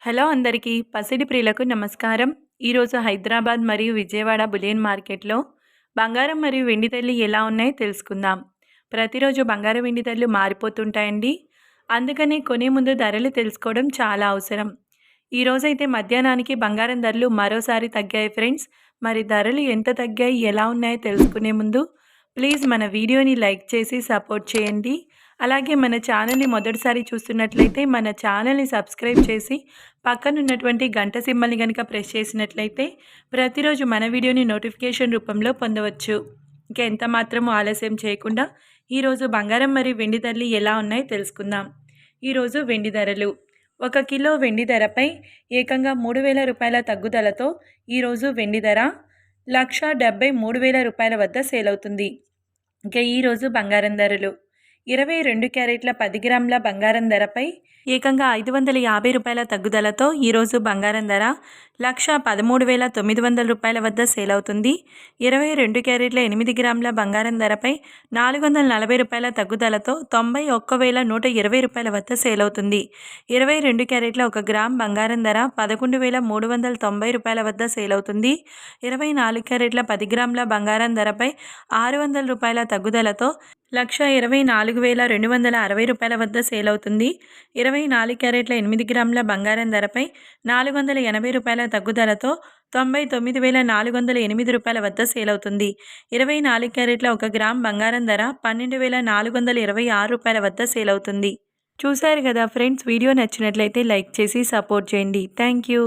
Hello అందరికీ పసిడి ప్రియులకు నమస్కారం. ఈరోజు హైదరాబాద్ మరియు విజయవాడ బులియన్ మార్కెట్లో బంగారం మరియు వెండి ధరలు ఎలా ఉన్నాయో తెలుసుకుందాం. ప్రతిరోజు బంగారం వెండి ధరలు మారిపోతుంటాయండి. అందుకనే కొనే ముందు ధరలు తెలుసుకోవడం చాలా అవసరం. ఈరోజైతే మధ్యాహ్నానికి బంగారం ధరలు మరోసారి తగ్గాయి ఫ్రెండ్స్. మరి ధరలు ఎంత తగ్గాయి, ఎలా ఉన్నాయో తెలుసుకునే ముందు ప్లీజ్ మన వీడియోని లైక్ చేసి సపోర్ట్ చేయండి. అలాగే మన ఛానల్ని మొదటిసారి చూస్తున్నట్లయితే మన ఛానల్ని సబ్స్క్రైబ్ చేసి పక్కనున్నటువంటి గంట సింబల్ని కనుక ప్రెస్ చేసినట్లయితే ప్రతిరోజు మన వీడియోని నోటిఫికేషన్ రూపంలో పొందవచ్చు. ఇంకా ఎంత మాత్రమూ ఆలస్యం చేయకుండా ఈరోజు బంగారం మరియు వెండి ధరలు ఎలా ఉన్నాయో తెలుసుకుందాం. ఈరోజు వెండి ధరలు 1 కిలో వెండి ధరపై ఏకంగా 3,000 రూపాయల తగ్గుదలతో ఈరోజు వెండి ధర 1,73,000 రూపాయల వద్ద సేల్ అవుతుంది. ఇంకా ఈరోజు బంగారం ధరలు 22 క్యారెట్ల 10 గ్రాముల బంగారం ధరపై ఏకంగా 550 రూపాయల తగ్గుదలతో ఈరోజు బంగారం ధర 1,13,900 రూపాయల వద్ద సేల్ అవుతుంది. 22 క్యారెట్ల 8 గ్రాముల బంగారం ధరపై 440 రూపాయల తగ్గుదలతో 91,120 రూపాయల వద్ద సేల్ అవుతుంది. 22 క్యారెట్ల 1 గ్రామ్ బంగారం ధర 11,390 రూపాయల వద్ద సేల్ అవుతుంది. 24 క్యారెట్ల 10 గ్రాముల బంగారం ధరపై 600 రూపాయల తగ్గుదలతో 1,24,260 రూపాయల వద్ద సేల్ అవుతుంది. 24 క్యారెట్ల 8 గ్రాముల బంగారం ధరపై 480 రూపాయల తగ్గుదలతో 99,408 రూపాయల వద్ద సేల్ అవుతుంది. 24 క్యారెట్ల 1 గ్రామ్ బంగారం ధర 12,426 రూపాయల వద్ద సేల్ అవుతుంది. చూశారు కదా ఫ్రెండ్స్, వీడియో నచ్చినట్లయితే లైక్ చేసి సపోర్ట్ చేయండి. Thank you.